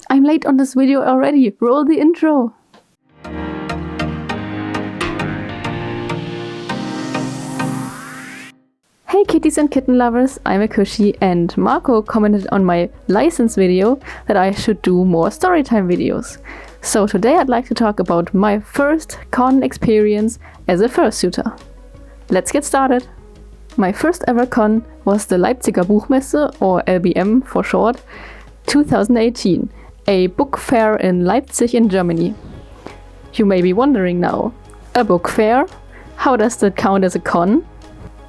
I'm late on this video already. Roll the intro. Hey kitties and kitten lovers, I'm Akushi, and Marco commented on my license video that I should do more storytime videos. So today I'd like to talk about my first con experience as a fursuiter. Let's get started. My first ever con was the Leipziger Buchmesse, or LBM for short, 2018, a book fair in Leipzig in Germany. You may be wondering now, a book fair? How does that count as a con?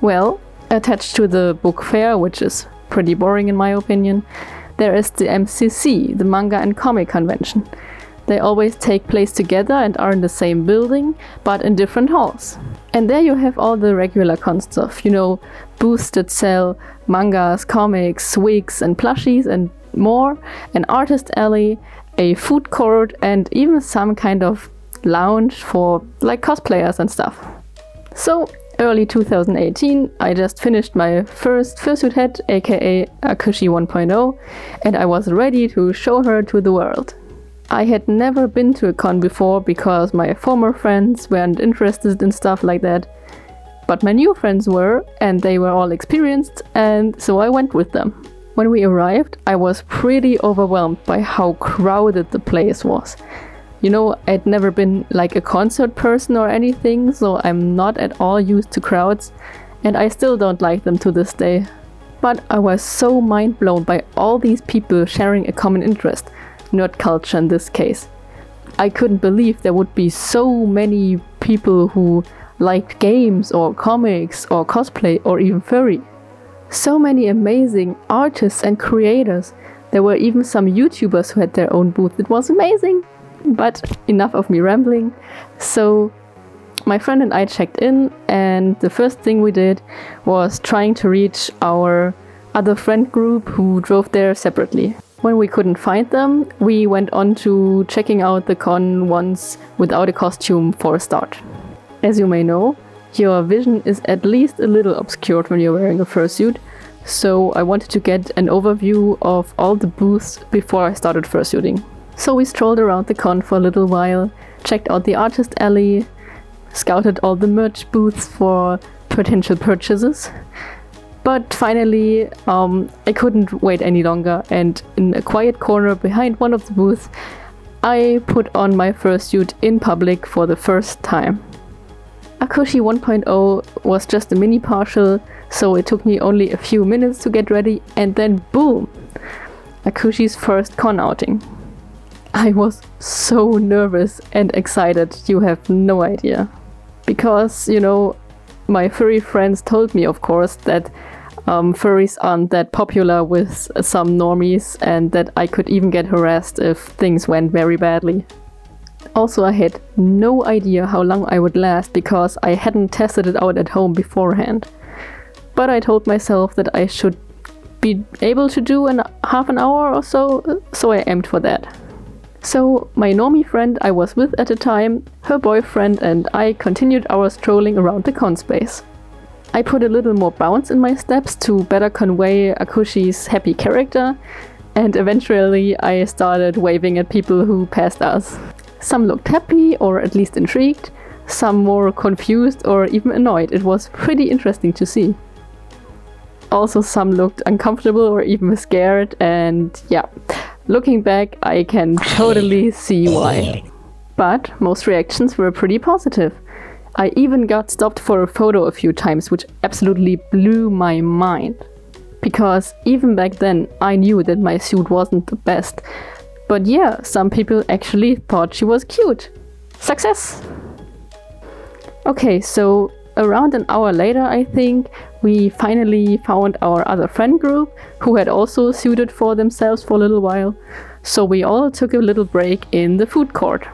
Well, attached to the book fair, which is pretty boring in my opinion, there is the MCC, the Manga and Comic Convention. They always take place together and are in the same building, but in different halls. And there you have all the regular con stuff, booths that sell mangas, comics, wigs and plushies and more, an artist alley, a food court, and even some kind of lounge for like cosplayers and stuff. So, early 2018, I just finished my first fursuit head, aka Akushi 1.0, and I was ready to show her to the world. I had never been to a con before because my former friends weren't interested in stuff like that. But my new friends were, and they were all experienced, and so I went with them. When we arrived, I was pretty overwhelmed by how crowded the place was. I'd never been like a concert person or anything, so I'm not at all used to crowds, and I still don't like them to this day. But I was so mind blown by all these people sharing a common interest, nerd culture in this case. I couldn't believe there would be so many people who liked games or comics or cosplay or even furry. So many amazing artists and creators. There were even some YouTubers who had their own booth. It was amazing! But enough of me rambling. So my friend and I checked in, and the first thing we did was trying to reach our other friend group who drove there separately. When we couldn't find them, we went on to checking out the con once without a costume for a start. As you may know, your vision is at least a little obscured when you're wearing a fursuit, so I wanted to get an overview of all the booths before I started fursuiting. So we strolled around the con for a little while, checked out the artist alley, scouted all the merch booths for potential purchases. But finally, I couldn't wait any longer, and in a quiet corner behind one of the booths, I put on my fursuit in public for the first time. Akushi 1.0 was just a mini partial, so it took me only a few minutes to get ready, and then boom! Akushi's first con outing. I was so nervous and excited, you have no idea. Because, my furry friends told me, of course, that furries aren't that popular with some normies, and that I could even get harassed if things went very badly. Also, I had no idea how long I would last because I hadn't tested it out at home beforehand. But I told myself that I should be able to do in half an hour or so I aimed for that. So my normie friend I was with at the time, her boyfriend and I continued our strolling around the con space. I put a little more bounce in my steps to better convey Akushi's happy character, and eventually I started waving at people who passed us. Some looked happy or at least intrigued, some more confused or even annoyed. It was pretty interesting to see. Also some looked uncomfortable or even scared, and yeah. Looking back, I can totally see why. But most reactions were pretty positive. I even got stopped for a photo a few times, which absolutely blew my mind. Because even back then, I knew that my suit wasn't the best. But yeah, some people actually thought she was cute. Success! Okay, so around an hour later, I think, we finally found our other friend group who had also suited for themselves for a little while. So we all took a little break in the food court.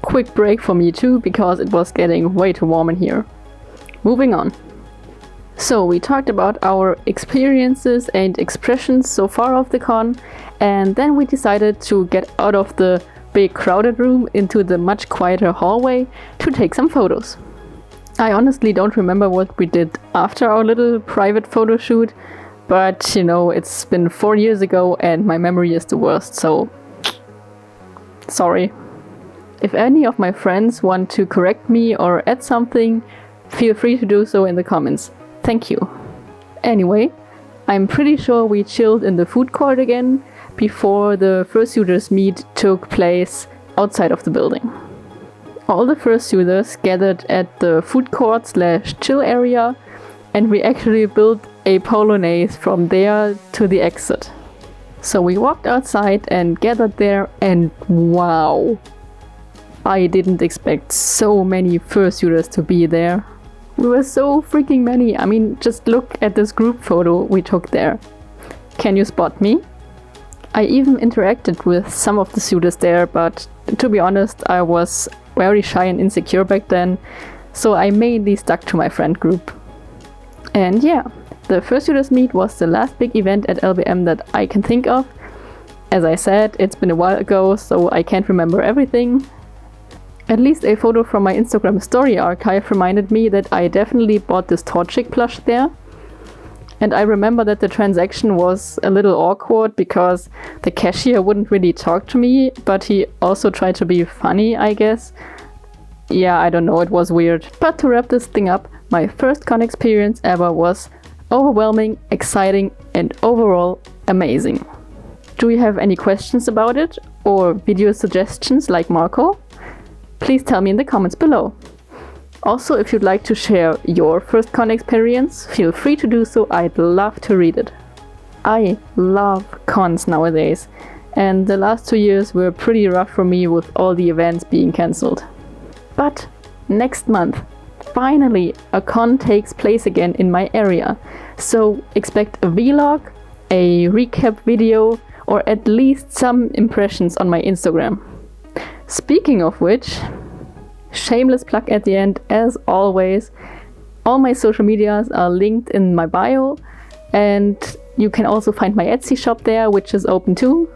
Quick break for me too, because it was getting way too warm in here. Moving on. So we talked about our experiences and expressions so far of the con, and then we decided to get out of the big crowded room into the much quieter hallway to take some photos. I honestly don't remember what we did after our little private photo shoot, But, you know, it's been 4 years ago and my memory is the worst, so sorry. If any of my friends want to correct me or add something, feel free to do so in the comments. Thank you. Anyway, I'm pretty sure we chilled in the food court again before the fursuiters meet took place outside of the building. All the fursuiters gathered at the food court / chill area, and we actually built a polonaise from there to the exit. So we walked outside and gathered there, and wow! I didn't expect so many fursuiters to be there. We were so freaking many. I mean, just look at this group photo we took there. Can you spot me? I even interacted with some of the suitors there, but to be honest, I was very shy and insecure back then, so I mainly stuck to my friend group. And yeah, the fursuiters meet was the last big event at LBM that I can think of. As I said, it's been a while ago, so I can't remember everything. At least a photo from my Instagram story archive reminded me that I definitely bought this Torchic plush there. And I remember that the transaction was a little awkward because the cashier wouldn't really talk to me, but he also tried to be funny, I guess. Yeah, I don't know, it was weird. But to wrap this thing up, my first con experience ever was overwhelming, exciting, and overall amazing. Do you have any questions about it or video suggestions like Marco? Please tell me in the comments below. Also, if you'd like to share your first con experience, feel free to do so, I'd love to read it. I love cons nowadays, and the last 2 years were pretty rough for me with all the events being cancelled. But next month, finally, a con takes place again in my area, so expect a vlog, a recap video, or at least some impressions on my Instagram. Speaking of which, shameless plug at the end as always, all my social medias are linked in my bio, and you can also find my Etsy shop there, which is open too.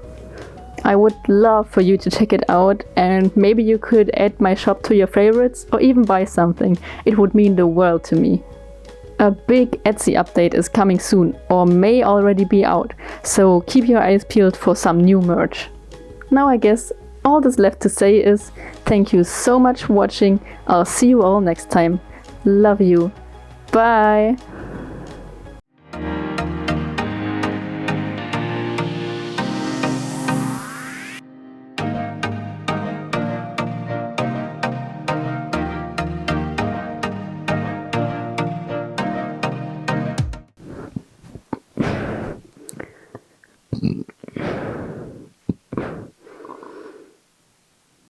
I would love for you to check it out, and maybe you could add my shop to your favorites or even buy something. It would mean the world to me. A big Etsy update is coming soon, or may already be out, so keep your eyes peeled for some new merch. Now I guess all that's left to say is thank you so much for watching. I'll see you all next time. Love you. Bye!